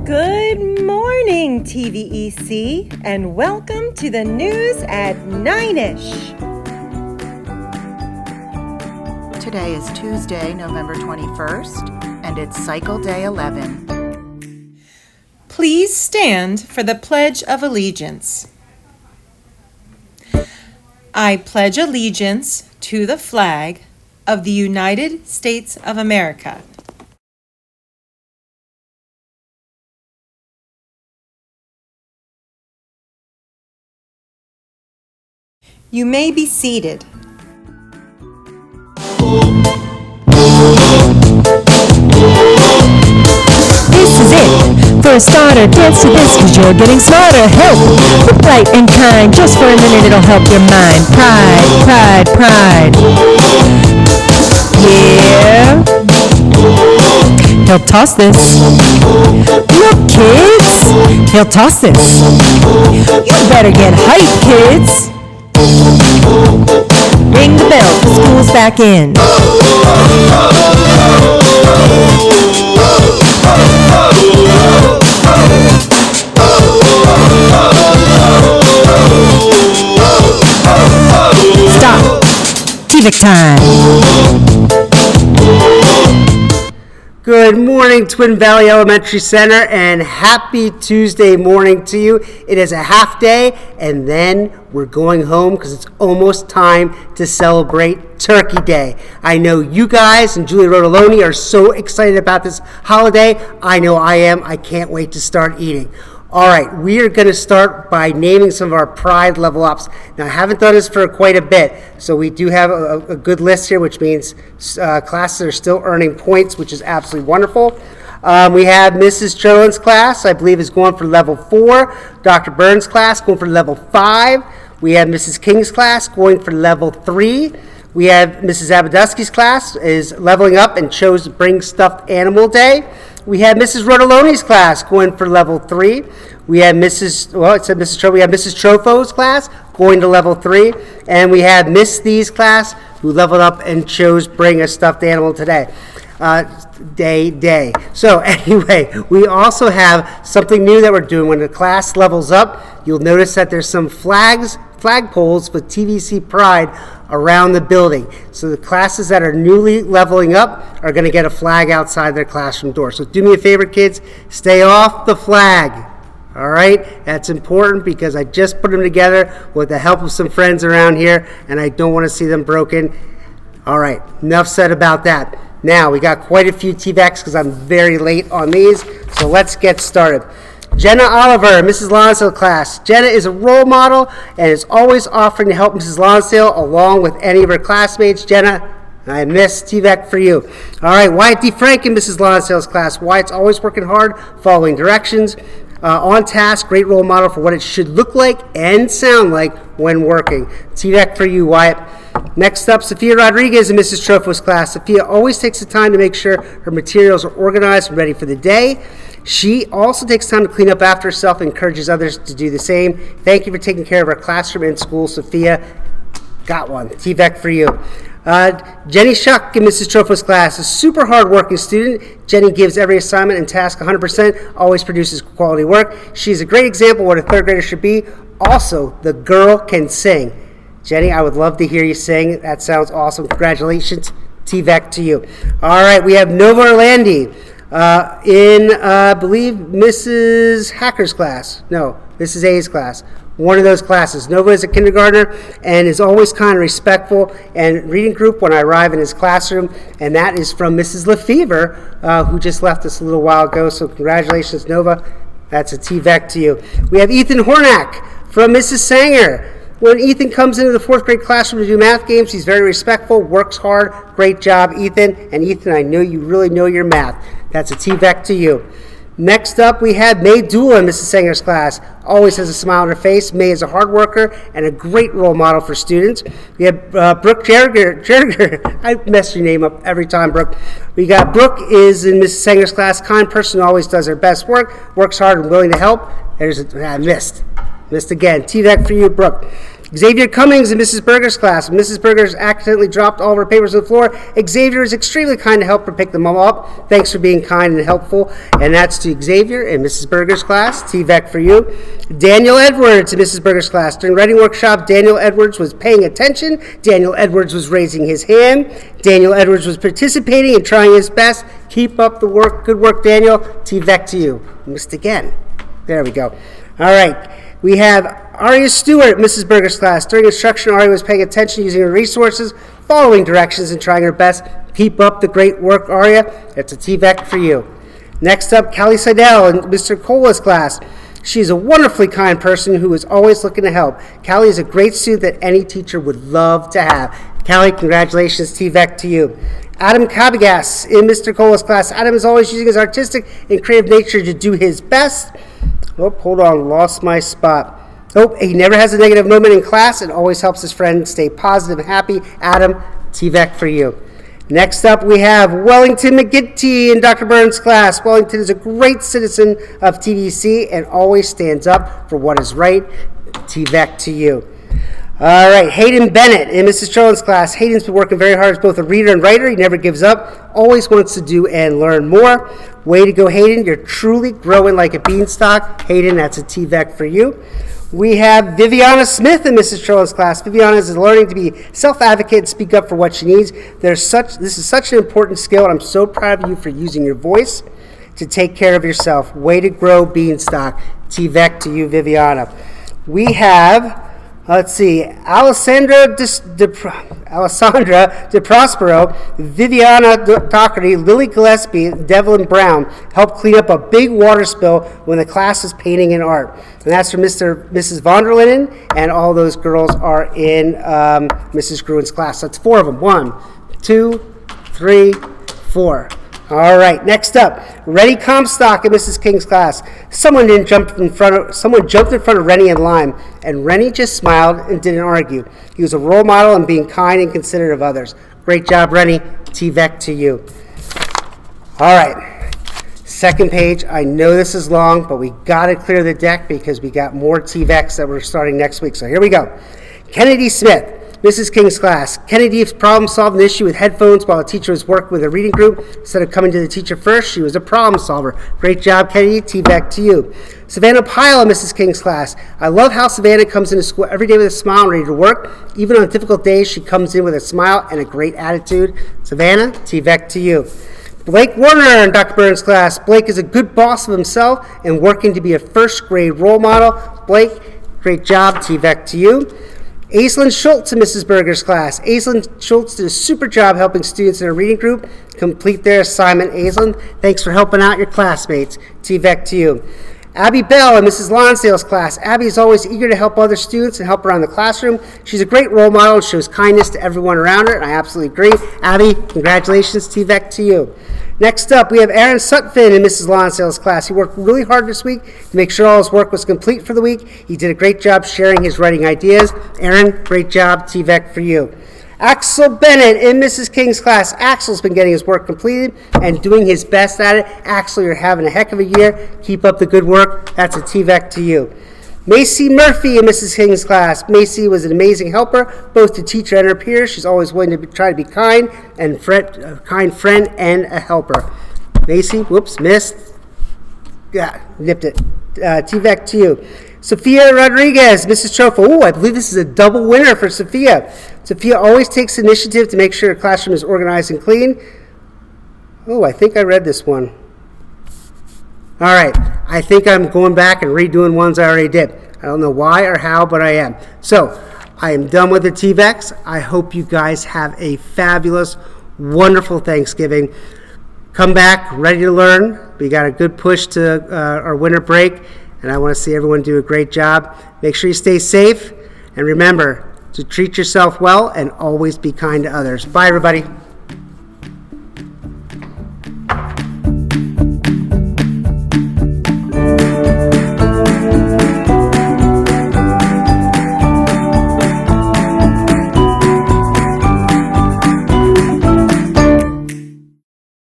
Good morning, TVEC, and welcome to the news at 9-ish. Today is Tuesday, November 21st, and it's Cycle Day 11. Please stand for the Pledge of Allegiance. I pledge allegiance to the flag of the United States of America You may be seated. This is it. For a starter, dance to this cause you're getting smarter. Help! Be bright and kind. Just for a minute it'll help your mind. Pride, pride, pride. Yeah. He'll toss this. Look, kids. He'll toss this. You better get hype, kids. Ring the bell, the school's back in. Stop. TVEC time. Good morning, Twin Valley Elementary Center, and happy Tuesday morning to you. It is a half day, and then we're going home because it's almost time to celebrate Turkey Day. I know you guys and Julie Rodoloni are so excited about this holiday. I know I am. I can't wait to start eating. All right, we are going to start by naming some of our Pride level ups. Now, I haven't done this for quite a bit, so we do have a good list here, which means classes are still earning points, which is absolutely wonderful. We have Mrs. Cholin's class, I believe, is going for level 4. Dr. Burns' class going for level 5. We have Mrs. King's class going for level 3. We have Mrs. Abadusky's class is leveling up and chose to bring Stuffed Animal Day. We have Mrs. Rodoloni's class going for level 3. We have Mrs. Trofo's class going to level 3. And we have Miss Thee's class who leveled up and chose bring a stuffed animal today. Day. So anyway, we also have something new that we're doing. When the class levels up, you'll notice that there's some flagpoles with TVC Pride around the building. So the classes that are newly leveling up are going to get a flag outside their classroom door. So do me a favor, kids, stay off the flag. All right? That's important because I just put them together with the help of some friends around here, and I don't want to see them broken. All right, enough said about that. Now, we got quite a few TVECs because I'm very late on these, so let's get started. Jenna Oliver, Mrs. Lonsdale class. Jenna is a role model and is always offering to help Mrs. Lonsdale along with any of her classmates. Jenna, I miss TVEC for you. All right, Wyatt D. Frank in Mrs. Lonsdale's class. Wyatt's always working hard, following directions, on task, great role model for what it should look like and sound like when working. TVEC for you, Wyatt. Next up, Sophia Rodriguez in Mrs. Trofo's class. Sophia always takes the time to make sure her materials are organized and ready for the day. She also takes time to clean up after herself and encourages others to do the same. Thank you for taking care of our classroom and school, Sophia. Got one. TVEC for you. Jenny Shuck in Mrs. Trofo's class, a super hard-working student. Jenny gives every assignment and task 100%, always produces quality work. She's a great example of what a third grader should be. Also, the girl can sing. Jenny, I would love to hear you sing. That sounds awesome. Congratulations. TVEC to you. All right, we have Nova Orlandi in, I believe, Mrs. Hacker's class. No, Mrs. A's class. One of those classes. Nova is a kindergartner and is always kind and respectful and reading group when I arrive in his classroom, and that is from Mrs. Lefevre, who just left us a little while ago, so congratulations, Nova. That's a TVEC to you. We have Ethan Hornack from Mrs. Sanger. When Ethan comes into the 4th grade classroom to do math games, he's very respectful, works hard. Great job, Ethan. And Ethan, I know you really know your math. That's a TVEC to you. Next up, we have May Dula in Mrs. Sanger's class. Always has a smile on her face. May is a hard worker and a great role model for students. We have Brooke Jerger. I mess your name up every time, Brooke. We got Brooke is in Mrs. Sanger's class. Kind person, always does her best work. Works hard and willing to help. I missed again. TVEC for you, Brooke. Xavier Cummings in Mrs. Berger's class. When Mrs. Berger's accidentally dropped all of her papers on the floor, Xavier is extremely kind to help her pick them all up. Thanks for being kind and helpful. And that's to Xavier in Mrs. Berger's class. TVEC for you. Daniel Edwards in Mrs. Berger's class. During writing workshop, Daniel Edwards was paying attention. Daniel Edwards was raising his hand. Daniel Edwards was participating and trying his best. Keep up the work. Good work, Daniel. TVEC to you. Missed again. There we go. All right. We have Aria Stewart, Mrs. Berger's class. During instruction, Aria was paying attention, using her resources, following directions, and trying her best. Keep up the great work, Aria. That's a TVEC for you. Next up, Callie Seidel in Mr. Cola's class. She is a wonderfully kind person who is always looking to help. Callie is a great student that any teacher would love to have. Callie, congratulations, TVEC to you. Adam Cabagas in Mr. Cola's class. Adam is always using his artistic and creative nature to do his best. Oh, hold on, lost my spot. Oh, he never has a negative moment in class and always helps his friend stay positive and happy. Adam, TVEC for you. Next up, we have Wellington McGinty in Dr. Burns' class. Wellington is a great citizen of TVC and always stands up for what is right. TVEC to you. All right, Hayden Bennett in Mrs. Charlin's class. Hayden's been working very hard as both a reader and writer. He never gives up, always wants to do and learn more. Way to go, Hayden. You're truly growing like a beanstalk. Hayden, that's a TVEC for you. We have Viviana Smith in Mrs. Charlin's class. Viviana is learning to be self-advocate and speak up for what she needs. This is such an important skill, and I'm so proud of you for using your voice to take care of yourself. Way to grow, beanstalk. TVEC to you, Viviana. We have... Alessandra De Prospero, Viviana Doherty, Lily Gillespie, Devlin Brown helped clean up a big water spill when the class was painting and art. And that's from Mrs. Vonderlinden, and all those girls are in Mrs. Gruen's class. That's 4 of them. 1, 2, 3, 4. All right, next up, Rennie Comstock in Mrs. King's class. Someone jumped in front of Rennie in line, and Rennie just smiled and didn't argue. He was a role model in being kind and considerate of others. Great job, Rennie. TVEC to you. All right, second page. I know this is long, but we got to clear the deck because we got more TVECs that we're starting next week. So here we go. Kennedy Smith. Mrs. King's class. Kennedy problem-solved an issue with headphones while a teacher was working with a reading group. Instead of coming to the teacher first, she was a problem solver. Great job, Kennedy. TVEC to you. Savannah Pyle in Mrs. King's class. I love how Savannah comes into school every day with a smile and ready to work. Even on difficult days, she comes in with a smile and a great attitude. Savannah, TVEC to you. Blake Warner in Dr. Burns' class. Blake is a good boss of himself and working to be a first-grade role model. Blake, great job. TVEC to you. Aislinn Schultz in Mrs. Berger's class. Aislinn Schultz did a super job helping students in a reading group complete their assignment. Aislinn, thanks for helping out your classmates. TVEC to you. Abby Bell in Mrs. Lonsdale's class. Abby is always eager to help other students and help around the classroom. She's a great role model and shows kindness to everyone around her, and I absolutely agree. Abby, congratulations. TVEC to you. Next up, we have Aaron Sutphin in Mrs. Lonsdale's class. He worked really hard this week to make sure all his work was complete for the week. He did a great job sharing his writing ideas. Aaron, great job. TVEC for you. Axel Bennett in Mrs. King's class. Axel's been getting his work completed and doing his best at it. Axel, you're having a heck of a year. Keep up the good work. That's a TVEC to you. Macy Murphy in Mrs. King's class. Macy was an amazing helper, both to teacher and her peers. She's always willing to try to be kind and a kind friend and a helper. Macy, whoops, missed. Yeah, nipped it. TVEC to you. Sophia Rodriguez, Mrs. Chofo. Oh, I believe this is a double winner for Sophia. Sophia always takes initiative to make sure her classroom is organized and clean. Oh, I think I read this one. All right, I think I'm going back and redoing ones I already did. I don't know why or how, but I am. So, I am done with the TVECs. I hope you guys have a fabulous, wonderful Thanksgiving. Come back ready to learn. We got a good push to our winter break, and I want to see everyone do a great job. Make sure you stay safe, and remember to treat yourself well and always be kind to others. Bye, everybody.